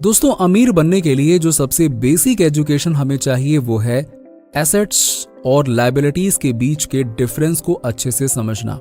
दोस्तों, अमीर बनने के लिए जो सबसे बेसिक एजुकेशन हमें चाहिए वो है एसेट्स और लायबिलिटीज के बीच के डिफरेंस को अच्छे से समझना।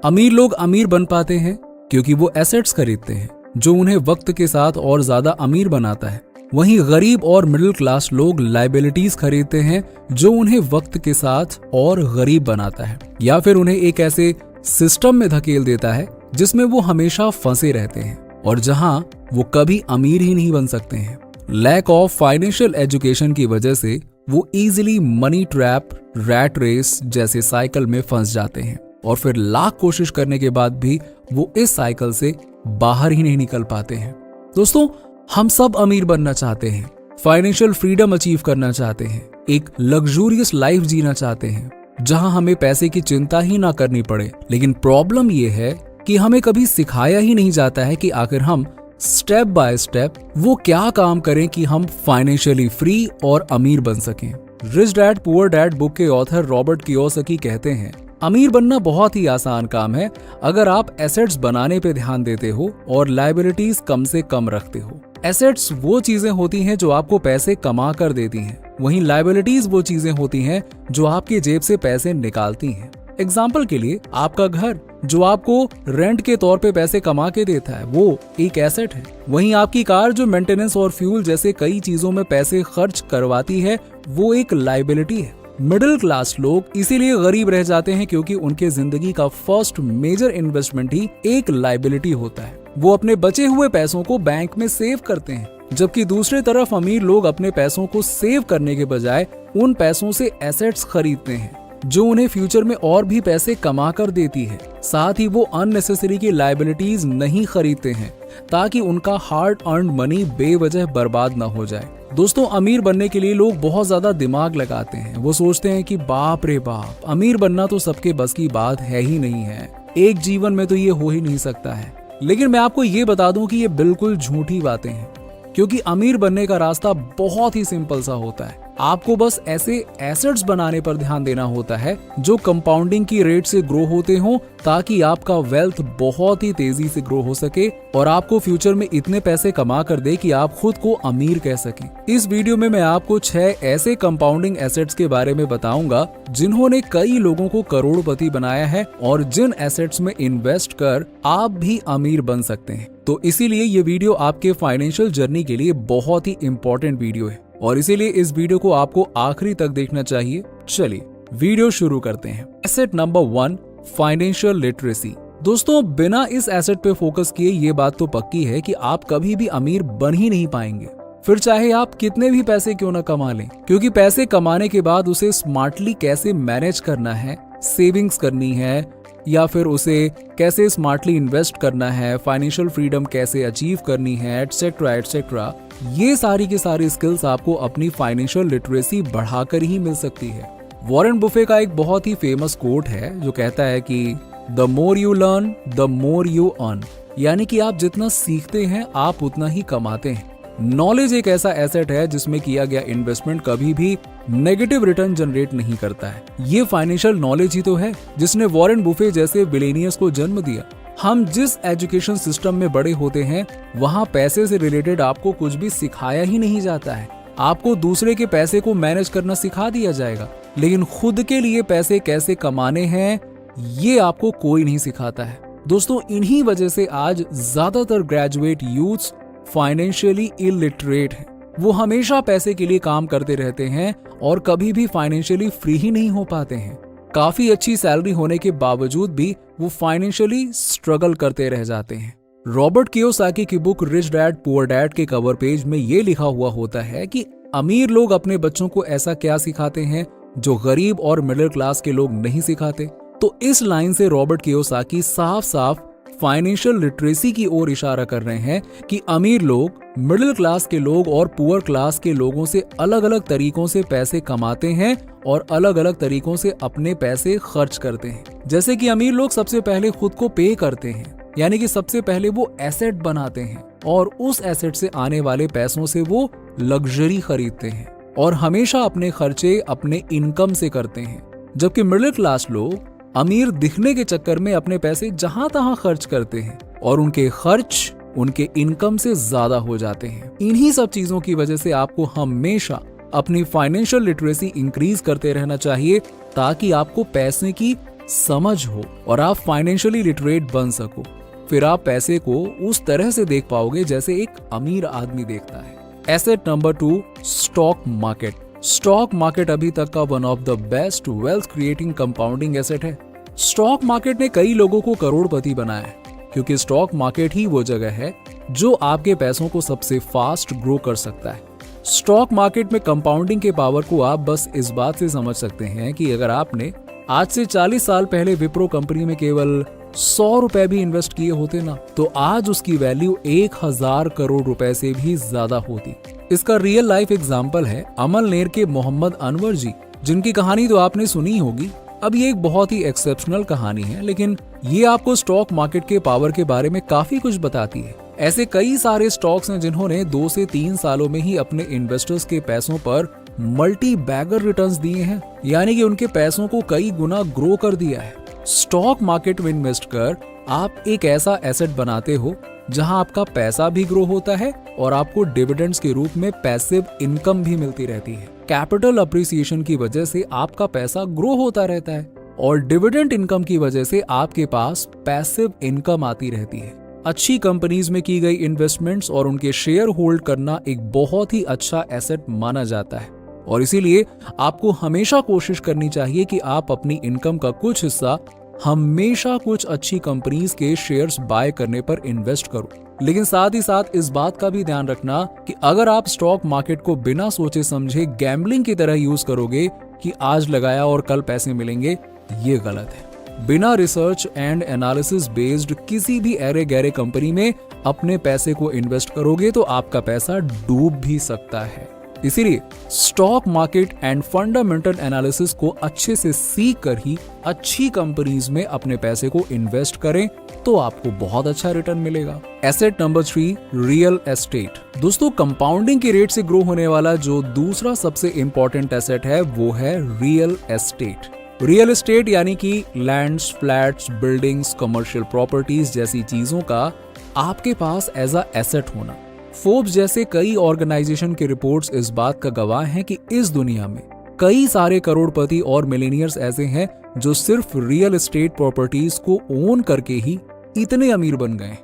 अमीर लोग अमीर बन पाते हैं क्योंकि वो एसेट्स खरीदते हैं जो उन्हें वक्त के साथ और ज्यादा अमीर बनाता है। वहीं गरीब और मिडिल क्लास लोग लायबिलिटीज खरीदते हैं जो उन्हें वक्त के साथ और गरीब बनाता है या फिर उन्हें एक ऐसे सिस्टम में धकेल देता है जिसमें वो हमेशा फंसे रहते हैं और जहां वो कभी अमीर ही नहीं बन सकते हैं। लैक ऑफ फाइनेंशियल एजुकेशन की वजह से वो easily money trap, rat race जैसे साइकिल में फंस जाते हैं और फिर लाख कोशिश करने के बाद भी वो इस साइकिल से बाहर ही नहीं निकल पाते हैं। दोस्तों, हम सब अमीर बनना चाहते हैं, फाइनेंशियल फ्रीडम अचीव करना चाहते हैं, एक लग्जूरियस लाइफ जीना चाहते हैं जहां हमें पैसे की चिंता ही ना करनी पड़े। लेकिन प्रॉब्लम ये है कि हमें कभी सिखाया ही नहीं जाता है कि आखिर हम स्टेप बाय स्टेप वो क्या काम करें कि हम फाइनेंशियली फ्री और अमीर बन सकें। Rich dad poor dad book के ऑथर रॉबर्ट कियोसाकी कहते हैं, अमीर बनना बहुत ही आसान काम है अगर आप एसेट्स बनाने पे ध्यान देते हो और लायबिलिटीज कम से कम रखते हो। एसेट्स वो चीजें होती हैं जो आपको पैसे कमा कर देती हैं, वहीं लायबिलिटीज वो चीजें होती हैं जो आपकी जेब से पैसे निकालती हैं। एग्जाम्पल के लिए, आपका घर जो आपको रेंट के तौर पे पैसे कमा के देता है वो एक एसेट है। वहीं आपकी कार जो मेंटेनेंस और फ्यूल जैसे कई चीजों में पैसे खर्च करवाती है वो एक लायबिलिटी है। मिडिल क्लास लोग इसीलिए गरीब रह जाते हैं क्योंकि उनके जिंदगी का फर्स्ट मेजर इन्वेस्टमेंट ही एक लायबिलिटी होता है। वो अपने बचे हुए पैसों को बैंक में सेव करते हैं, जबकि दूसरी तरफ अमीर लोग अपने पैसों को सेव करने के बजाय उन पैसों से एसेट्स खरीदते हैं जो उन्हें फ्यूचर में और भी पैसे कमा कर देती है। साथ ही वो अननेसेसरी की लायबिलिटीज नहीं खरीदते हैं ताकि उनका हार्ड अर्न्ड मनी बेवजह बर्बाद न हो जाए। दोस्तों, अमीर बनने के लिए लोग बहुत ज्यादा दिमाग लगाते हैं। वो सोचते हैं कि बाप रे बाप, अमीर बनना तो सबके बस की बात है ही नहीं है, एक जीवन में तो ये हो ही नहीं सकता है। लेकिन मैं आपको ये बता दूं कि ये बिल्कुल झूठी बातें हैं, क्योंकि अमीर बनने का रास्ता बहुत ही सिंपल सा होता है। आपको बस ऐसे एसेट्स बनाने पर ध्यान देना होता है जो कंपाउंडिंग की रेट से ग्रो होते हों ताकि आपका वेल्थ बहुत ही तेजी से ग्रो हो सके और आपको फ्यूचर में इतने पैसे कमा कर दे कि आप खुद को अमीर कह सकें। इस वीडियो में मैं आपको 6 ऐसे कंपाउंडिंग एसेट्स के बारे में बताऊंगा जिन्होंने कई लोगों को करोड़पति बनाया है और जिन एसेट्स में इन्वेस्ट कर आप भी अमीर बन सकते हैं। तो इसीलिए ये वीडियो आपके फाइनेंशियल जर्नी के लिए बहुत ही इंपॉर्टेंट वीडियो है और इसीलिए इस वीडियो को आपको आखिरी तक देखना चाहिए। चलिए वीडियो शुरू करते हैं। Asset number 1, financial literacy. दोस्तों, बिना इस एसेट पे फोकस किए ये बात तो पक्की है कि आप कभी भी अमीर बन ही नहीं पाएंगे, फिर चाहे आप कितने भी पैसे क्यों ना कमा लें, क्योंकि पैसे कमाने के बाद उसे स्मार्टली कैसे मैनेज करना है, सेविंग्स करनी है या फिर उसे कैसे स्मार्टली इन्वेस्ट करना है, फाइनेंशियल फ्रीडम कैसे अचीव करनी है, एटसेट्रा एटसेट्रा, ये सारी की सारी स्किल्स आपको अपनी फाइनेंशियल लिटरेसी बढ़ाकर ही मिल सकती है। वॉरेन बुफे का एक बहुत ही फेमस कोट है जो कहता है कि the more you learn the more you earn, यानी कि आप जितना सीखते हैं आप उतना ही कमाते हैं। नॉलेज एक ऐसा एसेट है जिसमें किया गया इन्वेस्टमेंट कभी भी नेगेटिव रिटर्न जनरेट नहीं करता है। ये फाइनेंशियल नॉलेज ही तो है जिसने वॉरेन बुफे जैसे बिलियनियर्स को जन्म दिया। हम जिस एजुकेशन सिस्टम में बड़े होते हैं वहाँ पैसे से रिलेटेड आपको कुछ भी सिखाया ही नहीं जाता है। आपको दूसरे के पैसे को मैनेज करना सिखा दिया जाएगा, लेकिन खुद के लिए पैसे कैसे कमाने हैं ये आपको कोई नहीं सिखाता है। दोस्तों, इन्हीं वजह से आज ज्यादातर ग्रेजुएट यूथ्स फाइनेंशियली इलिटरेट हैं। वो हमेशा पैसे के लिए काम करते रहते हैं और कभी भी फाइनेंशियली फ्री ही नहीं हो पाते हैं। काफी अच्छी सैलरी होने के बावजूद भी वो फाइनेंशियली स्ट्रगल करते रह जाते हैं। रॉबर्ट कियोसाकी की book rich dad poor dad के कवर पेज में ये लिखा हुआ होता है कि अमीर लोग अपने बच्चों को ऐसा क्या सिखाते हैं जो गरीब और मिडिल क्लास के लोग नहीं सिखाते। तो इस लाइन से रॉबर्ट कियोसाकी साफ साफ फाइनेंशियल लिटरेसी की ओर इशारा कर रहे हैं कि अमीर लोग मिडिल क्लास के लोग और पुअर क्लास के लोगों से अलग अलग तरीकों से पैसे कमाते हैं और अलग अलग तरीकों से अपने पैसे खर्च करते हैं। जैसे कि अमीर लोग सबसे पहले खुद को पे करते हैं, यानी कि सबसे पहले वो एसेट बनाते हैं और उस एसेट से आने वाले पैसों से वो लग्जरी खरीदते हैं और हमेशा अपने खर्चे अपने इनकम से करते हैं। जबकि मिडिल क्लास लोग अमीर दिखने के चक्कर में अपने पैसे जहां तहां खर्च करते हैं और उनके खर्च उनके इनकम से ज्यादा हो जाते हैं। इन्हीं सब चीजों की वजह से आपको हमेशा अपनी फाइनेंशियल लिटरेसी इंक्रीज करते रहना चाहिए ताकि आपको पैसे की समझ हो और आप फाइनेंशियली लिटरेट बन सको। फिर आप पैसे को उस तरह से देख पाओगे जैसे एक अमीर आदमी देखता है। Asset number 2, stock market. Stock market अभी तक का one of the best wealth creating compounding asset है। स्टॉक मार्केट ने कई लोगों को करोड़पति बनाया है क्योंकि स्टॉक मार्केट ही वो जगह है जो आपके पैसों को सबसे फास्ट ग्रो कर सकता है। स्टॉक मार्केट में कंपाउंडिंग के पावर को आप बस इस बात से समझ सकते हैं कि अगर आपने आज से 40 साल पहले विप्रो कंपनी में केवल 100 रुपए भी इन्वेस्ट किए होते ना, तो आज उसकी वैल्यू 1000 करोड़ रुपए से भी ज्यादा होती। इसका रियल लाइफ एग्जाम्पल है अमलनेर के मोहम्मद अनवर जी, जिनकी कहानी तो आपने सुनी होगी। अब ये एक बहुत ही एक्सेप्शनल कहानी है, लेकिन ये आपको स्टॉक मार्केट के पावर के बारे में काफी कुछ बताती है। ऐसे कई सारे स्टॉक्स हैं जिन्होंने 2 से 3 सालों में ही अपने इन्वेस्टर्स के पैसों पर मल्टी बैगर रिटर्न्स दिए हैं, यानी कि उनके पैसों को कई गुना ग्रो कर दिया है। स्टॉक मार्केट में इन्वेस्ट कर आप एक ऐसा एसेट बनाते हो जहां आपका पैसा भी ग्रो होता है और आपको डिविडेंड्स के रूप में पैसिव इनकम भी मिलती रहती है। कैपिटल अप्रिसिएशन की वजह से आपका पैसा ग्रो होता रहता है और डिविडेंड इनकम की वजह से आपके पास पैसिव इनकम आती रहती है। अच्छी कंपनीज में की गई इन्वेस्टमेंट्स और उनके शेयर होल्ड करना एक बहुत ही अच्छा एसेट माना जाता है और इसीलिए आपको हमेशा कोशिश करनी चाहिए कि आप अपनी इनकम का कुछ हिस्सा हमेशा कुछ अच्छी कंपनीज के शेयर्स बाय करने पर इन्वेस्ट करो। लेकिन साथ ही साथ इस बात का भी ध्यान रखना कि अगर आप स्टॉक मार्केट को बिना सोचे समझे गैम्बलिंग की तरह यूज करोगे कि आज लगाया और कल पैसे मिलेंगे, ये गलत है। बिना रिसर्च एंड एनालिसिस बेस्ड किसी भी अरे गहरे कंपनी में अपने पैसे को इन्वेस्ट करोगे तो आपका पैसा डूब भी सकता है। इसीलिए stock market and fundamental analysis को अच्छे से सीख कर ही अच्छी कंपनीज में अपने पैसे को इन्वेस्ट करें तो आपको बहुत अच्छा रिटर्न मिलेगा। Asset number 3, real estate. दोस्तों, कंपाउंडिंग के रेट से ग्रो होने वाला जो दूसरा सबसे इंपॉर्टेंट एसेट है वो है रियल एस्टेट। रियल एस्टेट यानी कि lands, flats, buildings, commercial properties जैसी चीजों का आपके पास एज अ एसेट होना। फोर्ब्स जैसे कई ऑर्गेनाइजेशन की रिपोर्ट्स इस बात का गवाह हैं कि इस दुनिया में कई सारे करोड़पति और मिलेनियर्स ऐसे हैं जो सिर्फ रियल एस्टेट प्रॉपर्टीज को ओन करके ही इतने अमीर बन गए।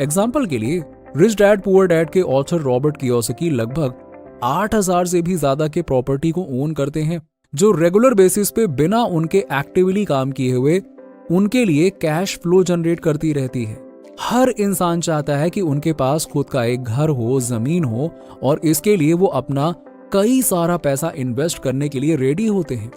एग्जाम्पल के लिए रिच डैड पुअर डैड के ऑथर रॉबर्ट कियोसाकी लगभग 8000 से भी ज्यादा के प्रॉपर्टी को ओन करते हैं जो रेगुलर बेसिस पे बिना उनके एक्टिवली काम किए हुए उनके लिए कैश फ्लो जनरेट करती रहती है। हर इंसान चाहता है कि उनके पास खुद का एक घर हो, जमीन हो और इसके लिए वो अपना कई सारा पैसा इन्वेस्ट करने के लिए रेडी होते हैं,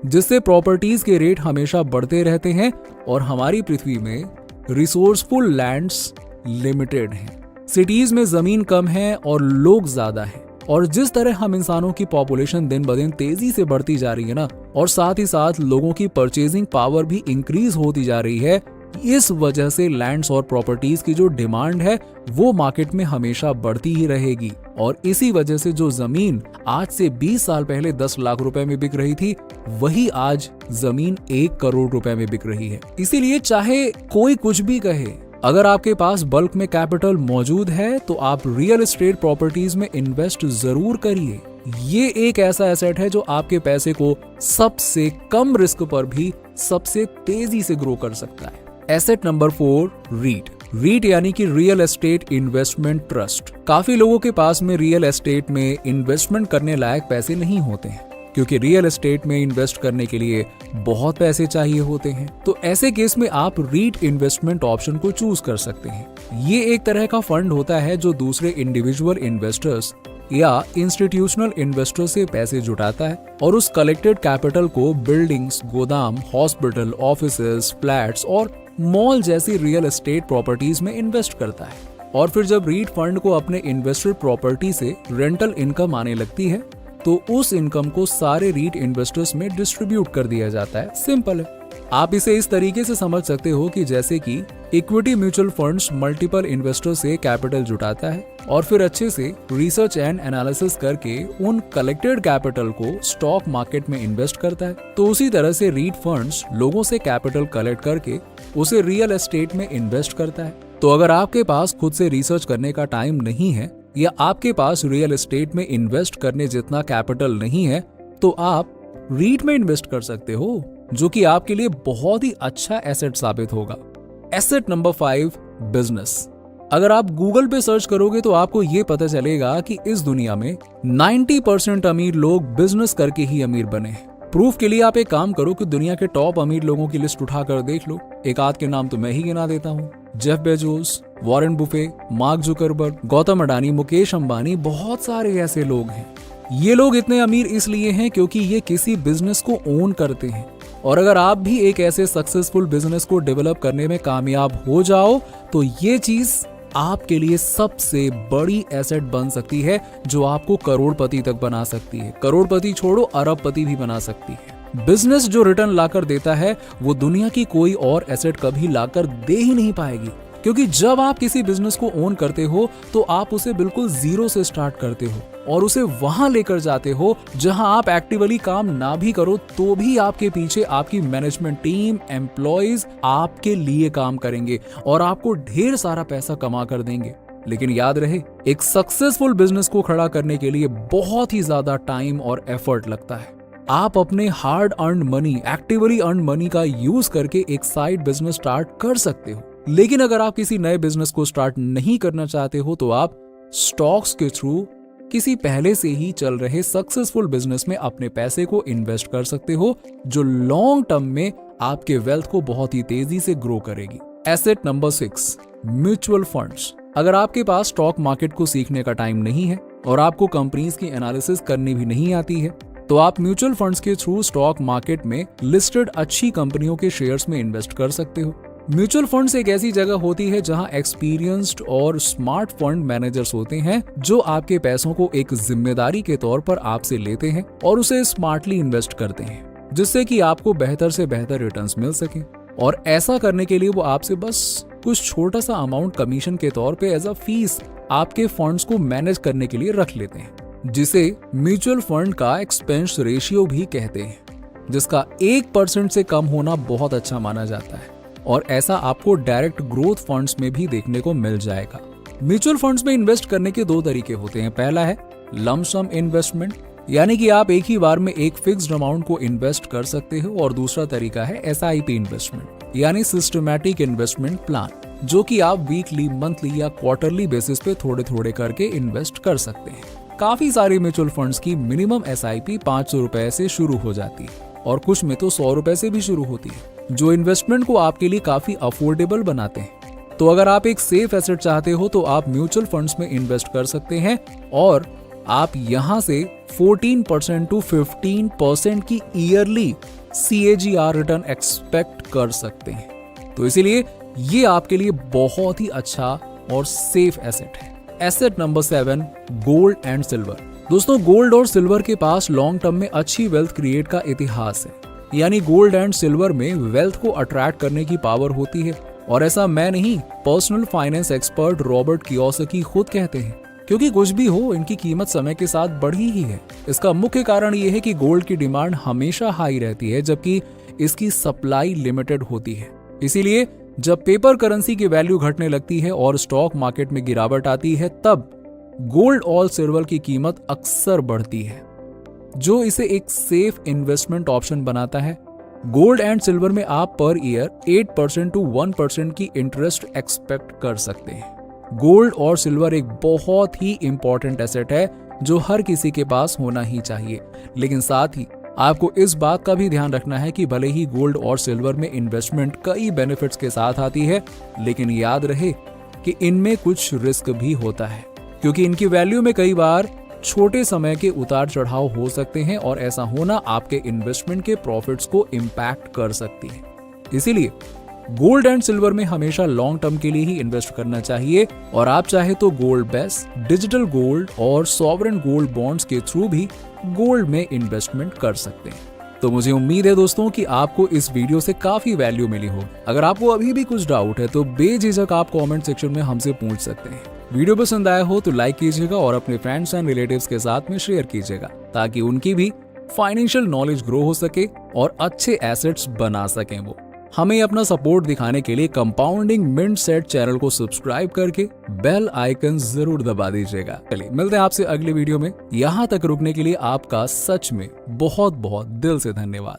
जिससे प्रॉपर्टीज के रेट हमेशा बढ़ते रहते हैं और हमारी पृथ्वी में रिसोर्सफुल लैंड्स लिमिटेड हैं। सिटीज में जमीन कम है और लोग ज्यादा हैं और जिस तरह हम इंसानों की पॉपुलेशन दिन ब दिन तेजी से बढ़ती जा रही है ना, और साथ ही साथ लोगों की परचेजिंग पावर भी इंक्रीज होती जा रही है, इस वजह से लैंड्स और प्रॉपर्टीज की जो डिमांड है वो मार्केट में हमेशा बढ़ती ही रहेगी। और इसी वजह से जो जमीन आज से 20 साल पहले 10 लाख रुपए में बिक रही थी, वही आज जमीन 1 करोड़ रुपए में बिक रही है। इसीलिए चाहे कोई कुछ भी कहे, अगर आपके पास बल्क में कैपिटल मौजूद है तो आप रियल एस्टेट प्रॉपर्टीज में इन्वेस्ट जरूर करिए। ये एक ऐसा एसेट है जो आपके पैसे को सबसे कम रिस्क पर भी सबसे तेजी से ग्रो कर सकता है। Asset number 4, REET. रीट यानी कि रियल एस्टेट इन्वेस्टमेंट ट्रस्ट। काफी लोगों के पास में रियल एस्टेट में इन्वेस्टमेंट करने लायक पैसे नहीं होते हैं क्योंकि रियल एस्टेट में इन्वेस्ट करने के लिए बहुत पैसे चाहिए होते हैं। तो ऐसे केस में आप रीट इन्वेस्टमेंट ऑप्शन को चूज कर सकते हैं। ये एक तरह का फंड होता है जो दूसरे इंडिविजुअल इन्वेस्टर्स या इंस्टीट्यूशनल इन्वेस्टर से पैसे जुटाता है और उस कलेक्टेड कैपिटल को बिल्डिंग्स, गोदाम, हॉस्पिटल, ऑफिसेज, फ्लैट्स और मॉल जैसी रियल एस्टेट प्रॉपर्टीज में इन्वेस्ट करता है। और फिर जब रीट फंड को अपने इन्वेस्टेड प्रॉपर्टी से रेंटल इनकम आने लगती है तो उस इनकम को सारे रीट इन्वेस्टर्स में डिस्ट्रीब्यूट कर दिया जाता है। सिंपल है। आप इसे इस तरीके से समझ सकते हो कि जैसे कि equity mutual funds multiple investor से कैपिटल जुटाता है और फिर अच्छे से रिसर्च एंड एनालिसिस करके उन कलेक्टेड कैपिटल को स्टॉक मार्केट में इन्वेस्ट करता है, तो उसी तरह से रीट फंड्स लोगों से कैपिटल कलेक्ट करके उसे रियल एस्टेट में इन्वेस्ट करता है तो अगर आपके पास खुद से रिसर्च करने का टाइम नहीं है या आपके पास रियल एस्टेट में इन्वेस्ट करने जितना कैपिटल नहीं है, तो आप रीट में इन्वेस्ट कर सकते हो, जो कि आपके लिए बहुत ही अच्छा एसेट साबित होगा। Asset number 5, business. अगर आप गूगल पे सर्च करोगे तो आपको ये पता चलेगा कि इस दुनिया में 90% अमीर लोग बिजनेस करके ही अमीर बने हैं। प्रूफ के लिए आप एक काम करो कि दुनिया के टॉप अमीर लोगों की लिस्ट उठाकर देख लो। एक आध के नाम तो मैं ही गिना देता हूँ। Jeff Bezos, Warren Buffett, mark Zuckerberg, Gautam Adani, Mukesh Ambani, बहुत सारे ऐसे लोग हैं। ये लोग इतने अमीर इसलिए हैं क्योंकि ये किसी बिजनेस को ओन करते हैं। और अगर आप भी एक ऐसे सक्सेसफुल बिजनेस को डेवलप करने में कामयाब हो जाओ तो ये चीज आपके लिए सबसे बड़ी एसेट बन सकती है, जो आपको करोड़पति तक बना सकती है। करोड़पति छोड़ो, अरबपति भी बना सकती है। बिजनेस जो रिटर्न लाकर देता है वो दुनिया की कोई और एसेट कभी लाकर दे ही नहीं पाएगी, क्योंकि जब आप किसी बिजनेस को ओन करते हो तो आप उसे बिल्कुल जीरो से स्टार्ट करते हो और उसे वहां लेकर जाते हो जहां आप एक्टिवली काम ना भी करो तो भी आपके पीछे आपकी मैनेजमेंट टीम, एम्प्लॉइज आपके लिए काम करेंगे और आपको ढेर सारा पैसा कमा कर देंगे। लेकिन याद रहे, एक सक्सेसफुल बिजनेस को खड़ा करने के लिए बहुत ही ज्यादा टाइम और एफर्ट लगता है। आप अपने hard earn money, actively earn money का यूज करके एक साइड बिजनेस स्टार्ट कर सकते हो। लेकिन अगर आप किसी नए बिजनेस को स्टार्ट नहीं करना चाहते हो तो आप स्टॉक्स के थ्रू किसी पहले से ही चल रहे सक्सेसफुल बिजनेस में अपने पैसे को इन्वेस्ट कर सकते हो, जो लॉन्ग टर्म में आपके वेल्थ को बहुत ही तेजी से ग्रो करेगी। Asset number 6, mutual funds. अगर आपके पास स्टॉक मार्केट को सीखने का टाइम नहीं है और आपको कंपनीज की एनालिसिस करनी भी नहीं आती है, तो आप म्यूचुअल फंड्स के थ्रू स्टॉक मार्केट में लिस्टेड अच्छी कंपनियों के शेयर्स में इन्वेस्ट कर सकते हो। म्यूचुअल फंड्स एक ऐसी जगह होती है जहां एक्सपीरियंस्ड और स्मार्ट फंड मैनेजर्स होते हैं, जो आपके पैसों को एक जिम्मेदारी के तौर पर आपसे लेते हैं और उसे स्मार्टली इन्वेस्ट करते हैं, जिससे कि आपको बेहतर से बेहतर रिटर्न्स मिल सके। और ऐसा करने के लिए वो आपसे बस कुछ छोटा सा अमाउंट कमीशन के तौर पे एज अ फीस आपके फंड्स को मैनेज करने के लिए रख लेते हैं, जिसे म्यूचुअल फंड का एक्सपेंस रेशियो भी कहते हैं, जिसका 1% से कम होना बहुत अच्छा माना जाता है। और ऐसा आपको डायरेक्ट ग्रोथ फंड्स में भी देखने को मिल जाएगा। म्यूचुअल फंड्स में इन्वेस्ट करने के 2 तरीके होते हैं। पहला है लंप सम इन्वेस्टमेंट, यानी कि आप एक ही बार में एक फिक्स्ड अमाउंट को इन्वेस्ट कर सकते हो, और दूसरा तरीका है SIP इन्वेस्टमेंट, यानी सिस्टमैटिक इन्वेस्टमेंट प्लान, जो कि आप वीकली, मंथली या क्वार्टरली बेसिस पे थोड़े थोड़े करके इन्वेस्ट कर सकते हैं। काफी सारे म्यूचुअल फंड्स की मिनिमम SIP 500 रुपए से शुरू हो जाती है और कुछ में तो 100 रुपए से भी शुरू होती है, जो इन्वेस्टमेंट को आपके लिए काफी अफोर्डेबल बनाते हैं। तो अगर आप एक सेफ एसेट चाहते हो तो आप म्यूचुअल फंड्स में इन्वेस्ट कर सकते हैं और आप यहां से 14% to 15% की ईयरली CAGR रिटर्न एक्सपेक्ट कर सकते हैं। तो इसीलिए ये आपके लिए बहुत ही अच्छा और सेफ एसेट है। Asset number 7, gold and silver. दोस्तों, गोल्ड और सिल्वर के पास लॉन्ग टर्म में अच्छी वेल्थ क्रिएट का इतिहास है, यानी गोल्ड एंड सिल्वर में वेल्थ को अट्रैक्ट करने की पावर होती है। और ऐसा मैं नहीं, personal finance expert Robert Kiyosaki खुद कहते हैं, क्योंकि कुछ भी हो, इनकी कीमत समय के साथ बढ़ी ही है। इसका मुख्य कारण यह है कि गोल्ड की डिमांड हमेशा हाई रहती है, जबकि इसकी सप्लाई लिमिटेड होती है। इसीलिए जब पेपर करेंसी की वैल्यू घटने लगती है और स्टॉक मार्केट में गिरावट आती है, तब गोल्ड और सिल्वर की कीमत अक्सर बढ़ती है, जो इसे एक सेफ इन्वेस्टमेंट ऑप्शन बनाता है। गोल्ड एंड सिल्वर में आप पर ईयर 8% to 1% की इंटरेस्ट एक्सपेक्ट कर सकते हैं। गोल्ड और सिल्वर एक बहुत ही इंपॉर्टेंट एसेट है जो हर किसी के पास होना ही चाहिए, लेकिन साथ ही आपको इस बात का भी ध्यान रखना है कि भले ही गोल्ड और सिल्वर में इन्वेस्टमेंट कई बेनिफिट्स के साथ आती है, लेकिन याद रहे कि इनमें कुछ रिस्क भी होता है, क्योंकि इनकी वैल्यू में कई बार छोटे समय के उतार चढ़ाव हो सकते हैं और ऐसा होना आपके इन्वेस्टमेंट के प्रॉफिट्स को इम्पैक्ट कर सकती है। इसीलिए गोल्ड एंड सिल्वर में हमेशा लॉन्ग टर्म के लिए ही इन्वेस्ट करना चाहिए, और आप चाहे तो गोल्ड बेस, डिजिटल गोल्ड और सॉवरेन गोल्ड बॉन्ड्स के थ्रू भी गोल्ड में इन्वेस्टमेंट कर सकते हैं। तो मुझे उम्मीद है दोस्तों कि आपको इस वीडियो से काफी वैल्यू मिली होगी। अगर आपको अभी भी कुछ डाउट है तो बेझिझक आप कमेंट सेक्शन में हमसे पूछ सकते हैं। वीडियो पसंद आया हो तो लाइक कीजिएगा और अपने फ्रेंड्स एंड रिलेटिव्स के साथ में शेयर कीजिएगा, ताकि उनकी भी फाइनेंशियल नॉलेज ग्रो हो सके और अच्छे एसेट्स बना सकें वो। हमें अपना सपोर्ट दिखाने के लिए कंपाउंडिंग मिंटसेट चैनल को सब्सक्राइब करके बेल आइकन जरूर दबा दीजिएगा। चलिए मिलते हैं आपसे अगले वीडियो में। यहाँ तक रुकने के लिए आपका सच में बहुत बहुत दिल से धन्यवाद।